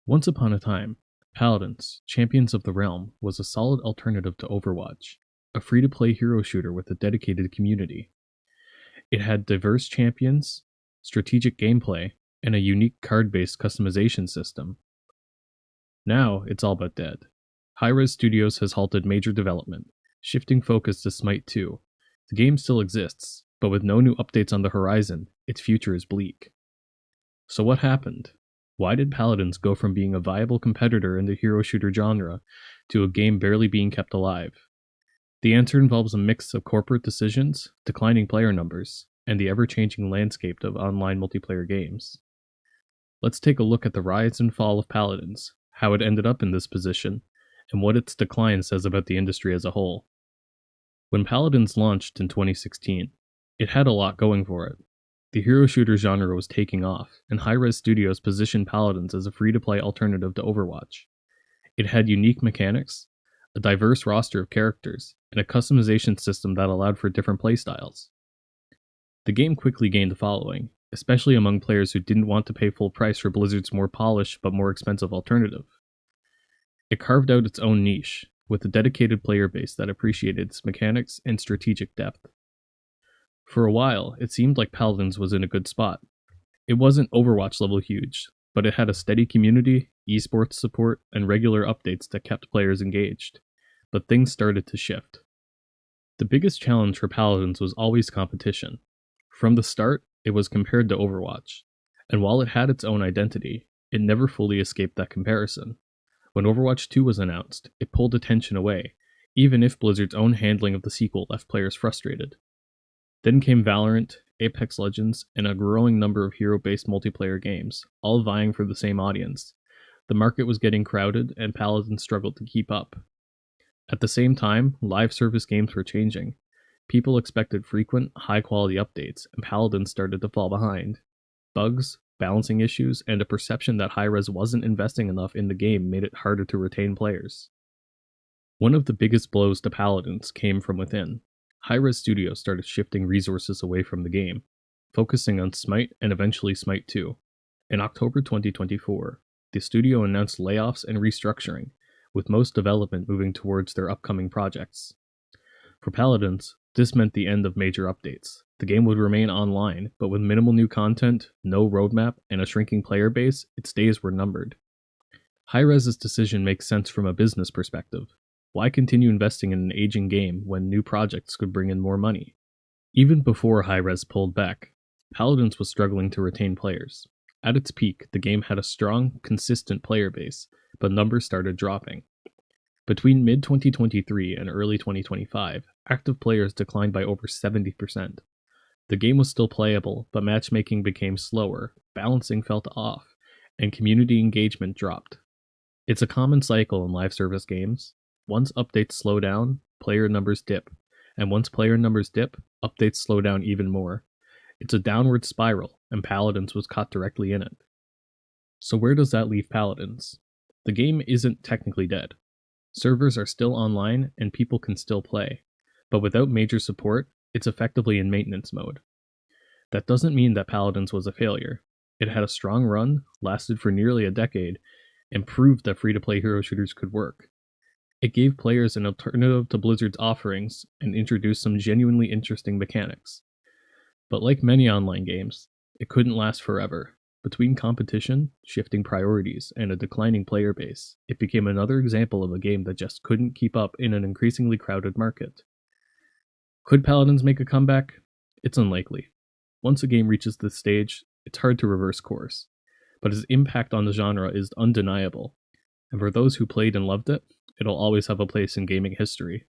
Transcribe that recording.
Once upon a time, Paladins, Champions of the Realm, was a solid alternative to Overwatch, a free-to-play hero shooter with a dedicated community. It had diverse champions, strategic gameplay, and a unique card-based customization system. Now, it's all but dead. Hi-Rez Studios has halted major development, shifting focus to Smite 2. The game still exists, but with no new updates on the horizon, its future is bleak. So what happened? Why did Paladins go from being a viable competitor in the hero shooter genre to a game barely being kept alive? The answer involves a mix of corporate decisions, declining player numbers, and the ever-changing landscape of online multiplayer games. Let's take a look at the rise and fall of Paladins, how it ended up in this position, and what its decline says about the industry as a whole. When Paladins launched in 2016, it had a lot going for it. The hero shooter genre was taking off, and Hi-Rez Studios positioned Paladins as a free-to-play alternative to Overwatch. It had unique mechanics, a diverse roster of characters, and a customization system that allowed for different playstyles. The game quickly gained a following, especially among players who didn't want to pay full price for Blizzard's more polished but more expensive alternative. It carved out its own niche, with a dedicated player base that appreciated its mechanics and strategic depth. For a while, it seemed like Paladins was in a good spot. It wasn't Overwatch level huge, but it had a steady community, esports support, and regular updates that kept players engaged. But things started to shift. The biggest challenge for Paladins was always competition. From the start, it was compared to Overwatch, and while it had its own identity, it never fully escaped that comparison. When Overwatch 2 was announced, it pulled attention away, even if Blizzard's own handling of the sequel left players frustrated. Then came Valorant, Apex Legends, and a growing number of hero-based multiplayer games, all vying for the same audience. The market was getting crowded, and Paladins struggled to keep up. At the same time, live service games were changing. People expected frequent, high-quality updates, and Paladins started to fall behind. Bugs, balancing issues, and a perception that Hi-Rez wasn't investing enough in the game made it harder to retain players. One of the biggest blows to Paladins came from within. Hi-Rez Studios started shifting resources away from the game, focusing on Smite and eventually Smite 2. In October 2024, the studio announced layoffs and restructuring, with most development moving towards their upcoming projects. For Paladins, this meant the end of major updates. The game would remain online, but with minimal new content, no roadmap, and a shrinking player base, its days were numbered. Hi-Rez's decision makes sense from a business perspective. Why continue investing in an aging game when new projects could bring in more money? Even before Hi-Rez pulled back, Paladins was struggling to retain players. At its peak, the game had a strong, consistent player base, but numbers started dropping. Between mid-2023 and early 2025, active players declined by over 70%. The game was still playable, but matchmaking became slower, balancing felt off, and community engagement dropped. It's a common cycle in live service games. Once updates slow down, player numbers dip, and once player numbers dip, updates slow down even more. It's a downward spiral, and Paladins was caught directly in it. So where does that leave Paladins? The game isn't technically dead. Servers are still online, and people can still play, but without major support, it's effectively in maintenance mode. That doesn't mean that Paladins was a failure. It had a strong run, lasted for nearly a decade, and proved that free-to-play hero shooters could work. It gave players an alternative to Blizzard's offerings and introduced some genuinely interesting mechanics. But like many online games, it couldn't last forever. Between competition, shifting priorities, and a declining player base, it became another example of a game that just couldn't keep up in an increasingly crowded market. Could Paladins make a comeback? It's unlikely. Once a game reaches this stage, it's hard to reverse course. But its impact on the genre is undeniable, and for those who played and loved it, it'll always have a place in gaming history.